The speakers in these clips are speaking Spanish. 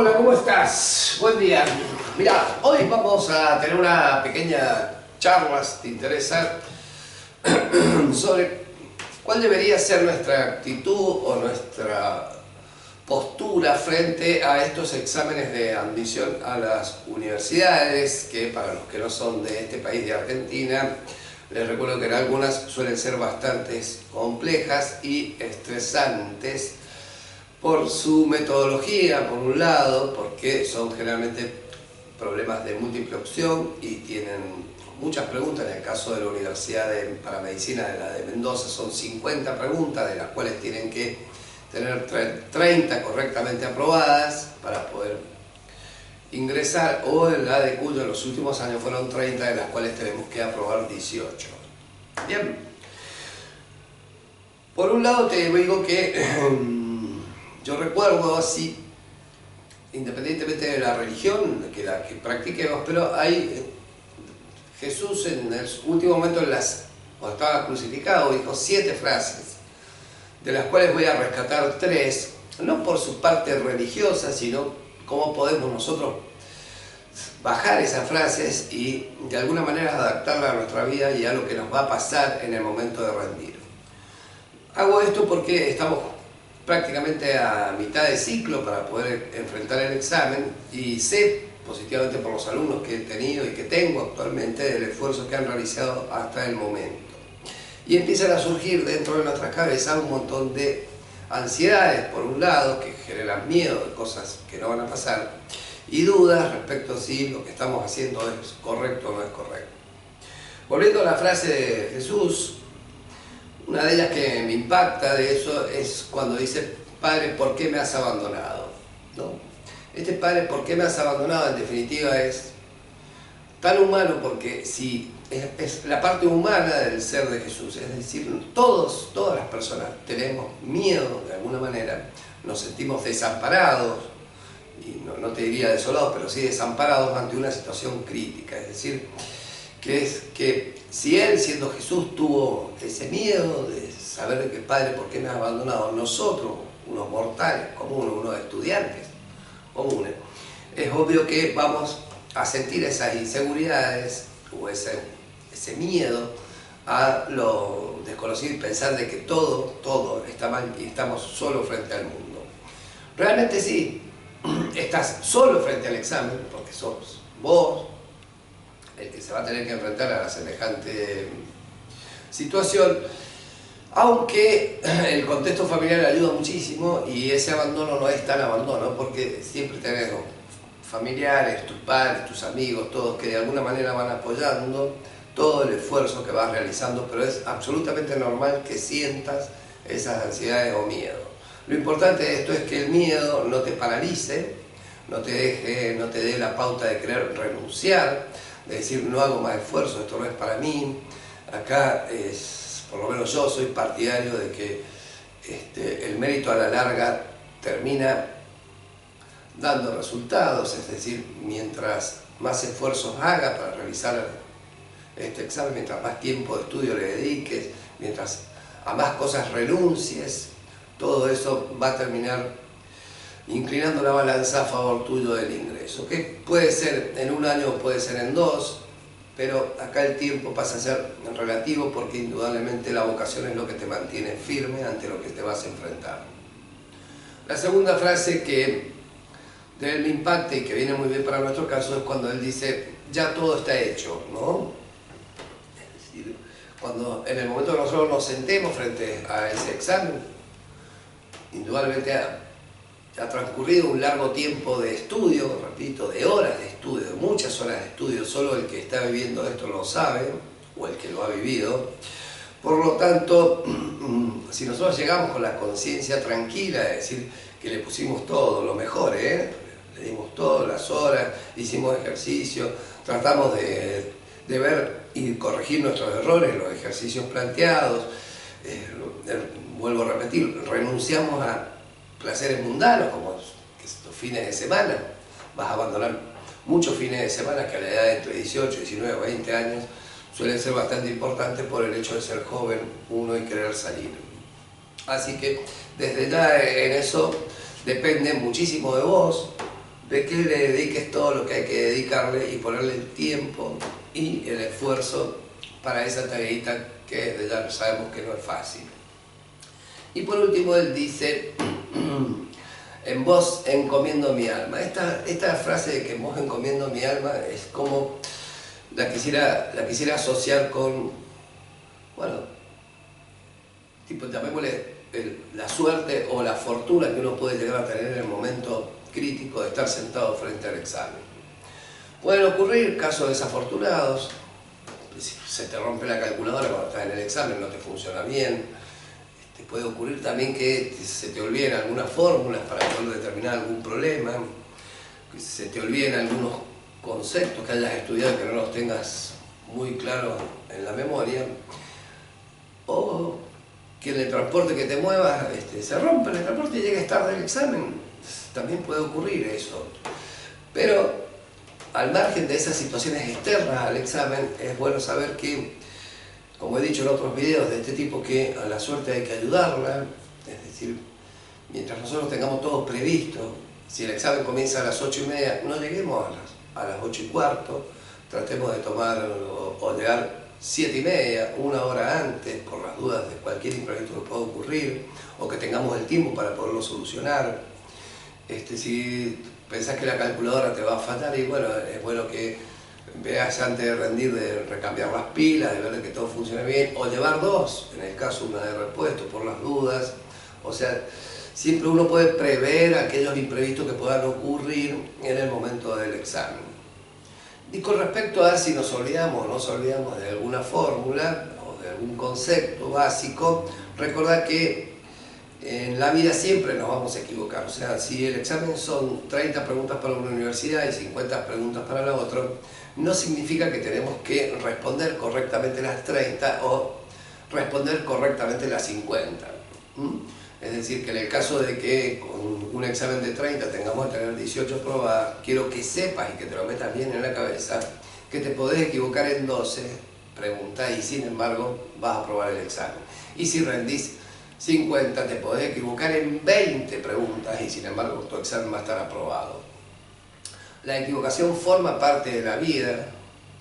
Hola, ¿cómo estás? Buen día. Mira, hoy vamos a tener una pequeña charla, si te interesa, sobre cuál debería ser nuestra actitud o nuestra postura frente a estos exámenes de admisión a las universidades, que para los que no son de este país de Argentina, les recuerdo que en algunas suelen ser bastante complejas y estresantes por su metodología, por un lado, porque son generalmente problemas de múltiple opción y tienen muchas preguntas. En el caso de la Universidad para Medicina de la de Mendoza son 50 preguntas, de las cuales tienen que tener 30 correctamente aprobadas para poder ingresar, o en la de Cuyo en los últimos años fueron 30, de las cuales tenemos que aprobar 18. Bien, por un lado te digo que yo recuerdo así, independientemente de la religión que la que practiquemos, pero hay Jesús en el último momento, cuando estaba crucificado, dijo 7 frases, de las cuales voy a rescatar 3, no por su parte religiosa, sino cómo podemos nosotros bajar esas frases y de alguna manera adaptarlas a nuestra vida y a lo que nos va a pasar en el momento de rendir. Hago esto porque estamos prácticamente a mitad de ciclo para poder enfrentar el examen y sé positivamente por los alumnos que he tenido y que tengo actualmente del esfuerzo que han realizado hasta el momento. Y empiezan a surgir dentro de nuestras cabezas un montón de ansiedades, por un lado, que generan miedo de cosas que no van a pasar, y dudas respecto a si lo que estamos haciendo es correcto o no es correcto. Volviendo a la frase de Jesús, una de ellas que me impacta de eso es cuando dice: Padre, ¿por qué me has abandonado? ¿No? Este Padre, ¿por qué me has abandonado? En definitiva es tan humano, porque si es la parte humana del ser de Jesús, es decir, todas las personas tenemos miedo de alguna manera, nos sentimos desamparados, y no te diría desolados, pero sí desamparados ante una situación crítica. Es decir, que si Él, siendo Jesús, tuvo ese miedo de saber que Padre, ¿por qué me has abandonado? Nosotros, unos mortales comunes, unos estudiantes comunes, es obvio que vamos a sentir esas inseguridades o ese miedo a lo desconocido y pensar de que todo está mal y estamos solos frente al mundo. Realmente sí, estás solo frente al examen, porque sos vos el que se va a tener que enfrentar a la semejante situación, aunque el contexto familiar ayuda muchísimo y ese abandono no es tan abandono, porque siempre tenés familiares, tus padres, tus amigos, todos que de alguna manera van apoyando todo el esfuerzo que vas realizando, pero es absolutamente normal que sientas esas ansiedades o miedo. Lo importante de esto es que el miedo no te paralice, no te dé la pauta de querer renunciar, de decir no hago más esfuerzo, esto no es para mí. Acá por lo menos yo soy partidario de que el mérito a la larga termina dando resultados, es decir, mientras más esfuerzos haga para realizar este examen, mientras más tiempo de estudio le dediques, mientras a más cosas renuncies, todo eso va a terminar inclinando la balanza a favor tuyo del ingreso, que puede ser en un año, puede ser en 2, pero acá el tiempo pasa a ser relativo, porque indudablemente la vocación es lo que te mantiene firme ante lo que te vas a enfrentar. La segunda frase que de él me impacta y que viene muy bien para nuestro caso es cuando él dice: ya todo está hecho, ¿no? Es decir, cuando en el momento que nosotros nos sentemos frente a ese examen, indudablemente ha transcurrido un largo tiempo de estudio, repito, de horas de estudio, de muchas horas de estudio. Solo el que está viviendo esto lo sabe, o el que lo ha vivido. Por lo tanto, si nosotros llegamos con la conciencia tranquila de decir que le pusimos todo, lo mejor, le dimos todas las horas, hicimos ejercicio, tratamos de ver y corregir nuestros errores, los ejercicios planteados, vuelvo a repetir, renunciamos a placeres mundanos como estos fines de semana. Vas a abandonar muchos fines de semana que a la edad de entre 18, 19 o 20 años suelen ser bastante importantes por el hecho de ser joven uno y querer salir. Así que desde ya en eso depende muchísimo de vos, de que le dediques todo lo que hay que dedicarle y ponerle el tiempo y el esfuerzo para esa tareita que ya sabemos que no es fácil. Y por último él dice, en vos encomiendo mi alma. Esta frase de que en vos encomiendo mi alma es como la quisiera asociar con, bueno, tipo, llamémosle la suerte o la fortuna que uno puede llegar a tener en el momento crítico de estar sentado frente al examen. Pueden ocurrir casos desafortunados, se te rompe la calculadora cuando estás en el examen, no te funciona bien. Puede ocurrir también que se te olviden algunas fórmulas para poder determinar algún problema, que se te olviden algunos conceptos que hayas estudiado y que no los tengas muy claros en la memoria, o que en el transporte que te muevas se rompa el transporte y llegues tarde al examen. También puede ocurrir eso. Pero al margen de esas situaciones externas al examen, es bueno saber que, como he dicho en otros videos de este tipo, que a la suerte hay que ayudarla. Es decir, mientras nosotros tengamos todo previsto, si el examen comienza a las 8:30, no lleguemos a las 8:15, tratemos de tomar o llegar 7:30, una hora antes, por las dudas de cualquier imprevisto que pueda ocurrir, o que tengamos el tiempo para poderlo solucionar. Si pensás que la calculadora te va a fallar, y bueno, es bueno que veas antes de rendir, de recambiar las pilas, de ver que todo funcione bien, o llevar dos, en el caso una de repuesto, por las dudas. O sea, siempre uno puede prever aquellos imprevistos que puedan ocurrir en el momento del examen. Y con respecto a si nos olvidamos o no nos olvidamos de alguna fórmula o de algún concepto básico, recordad que en la vida siempre nos vamos a equivocar. O sea, si el examen son 30 preguntas para una universidad y 50 preguntas para la otra, no significa que tenemos que responder correctamente las 30 o responder correctamente las 50. Es decir, que en el caso de que con un examen de 30 tengamos que tener 18 pruebas, quiero que sepas y que te lo metas bien en la cabeza, que te podés equivocar en 12 preguntas y sin embargo vas a aprobar el examen. Y si rendís 50, te podés equivocar en 20 preguntas y sin embargo tu examen va a estar aprobado. La equivocación forma parte de la vida.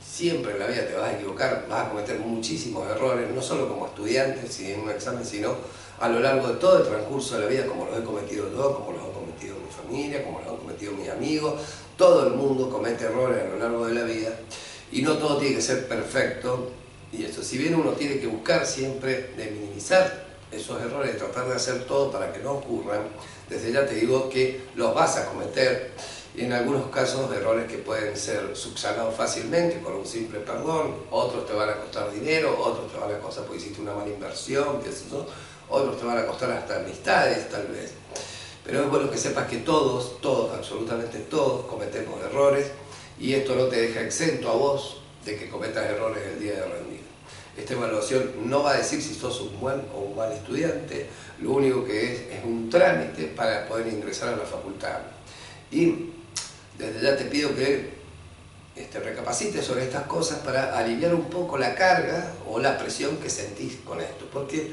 Siempre en la vida te vas a equivocar, vas a cometer muchísimos errores, no solo como estudiante, si en un examen, sino a lo largo de todo el transcurso de la vida, como los he cometido yo, como los he cometido mi familia, como los han cometido mis amigos. Todo el mundo comete errores a lo largo de la vida y no todo tiene que ser perfecto. Y eso, si bien uno tiene que buscar siempre de minimizar esos errores, de tratar de hacer todo para que no ocurran, desde ya te digo que los vas a cometer. Y en algunos casos errores que pueden ser subsanados fácilmente con un simple perdón, otros te van a costar dinero, otros te van a costar porque hiciste una mala inversión, qué sé yo, otros te van a costar hasta amistades tal vez. Pero es bueno que sepas que todos, absolutamente todos cometemos errores y esto no te deja exento a vos de que cometas errores el día de rendir. Esta evaluación no va a decir si sos un buen o un mal estudiante, lo único que es un trámite para poder ingresar a la facultad. Y desde ya te pido que recapacites sobre estas cosas para aliviar un poco la carga o la presión que sentís con esto, porque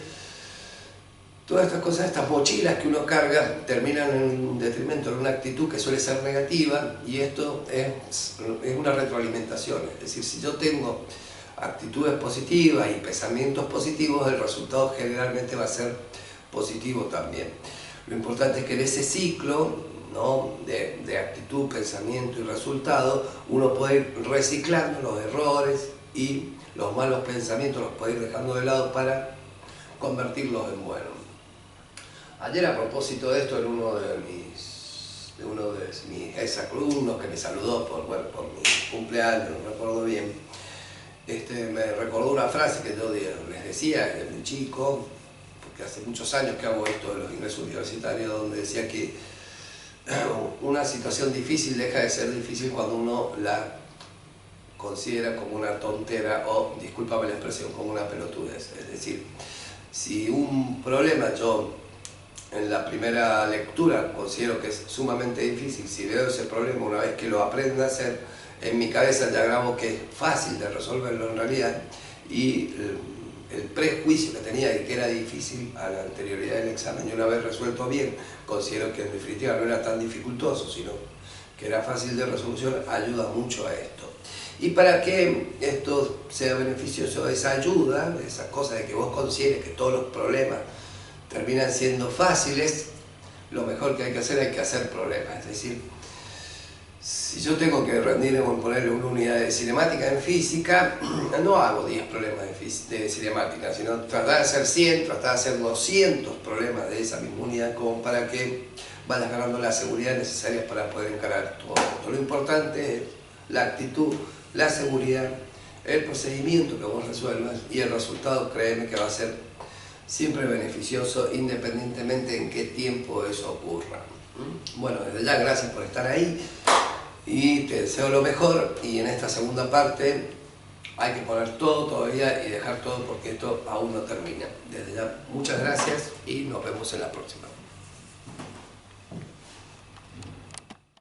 todas estas cosas, estas mochilas que uno carga, terminan en detrimento de una actitud que suele ser negativa, y esto es una retroalimentación. Es decir, si yo tengo actitudes positivas y pensamientos positivos, el resultado generalmente va a ser positivo también. Lo importante es que en ese ciclo, ¿no?, de actitud, pensamiento y resultado, uno puede ir reciclando los errores y los malos pensamientos, los puede ir dejando de lado para convertirlos en buenos. Ayer, a propósito de esto, en uno de mis exalumnos que me saludó por mi cumpleaños, no recuerdo bien, me recordó una frase que yo les decía desde chico, porque hace muchos años que hago esto de los ingresos universitarios, donde decía que una situación difícil deja de ser difícil cuando uno la considera como una tontera o, discúlpame la expresión, como una pelotudez. Es decir, si un problema yo en la primera lectura considero que es sumamente difícil, si veo ese problema una vez que lo aprenda a hacer, en mi cabeza ya grabo que es fácil de resolverlo en realidad, y el prejuicio que tenía de que era difícil a la anterioridad del examen, y una vez resuelto bien, considero que en definitiva no era tan dificultoso, sino que era fácil de resolución, ayuda mucho a esto. Y para que esto sea beneficioso, esa ayuda, esa cosa de que vos consideres que todos los problemas terminan siendo fáciles, lo mejor que hay que hacer problemas. Es decir, si yo tengo que rendir o ponerle una unidad de cinemática en física, no hago 10 problemas de cinemática, sino tratar de hacer 100, tratar de hacer 200 problemas de esa misma unidad, como para que vayas ganando la seguridad necesaria para poder encarar todo esto. Lo importante es la actitud, la seguridad, el procedimiento que vos resuelvas, y el resultado, créeme que va a ser siempre beneficioso, independientemente en qué tiempo eso ocurra. Bueno, desde ya gracias por estar ahí y te deseo lo mejor, y en esta segunda parte hay que poner todo todavía y dejar todo, porque esto aún no termina. Desde ya muchas gracias y nos vemos en la próxima.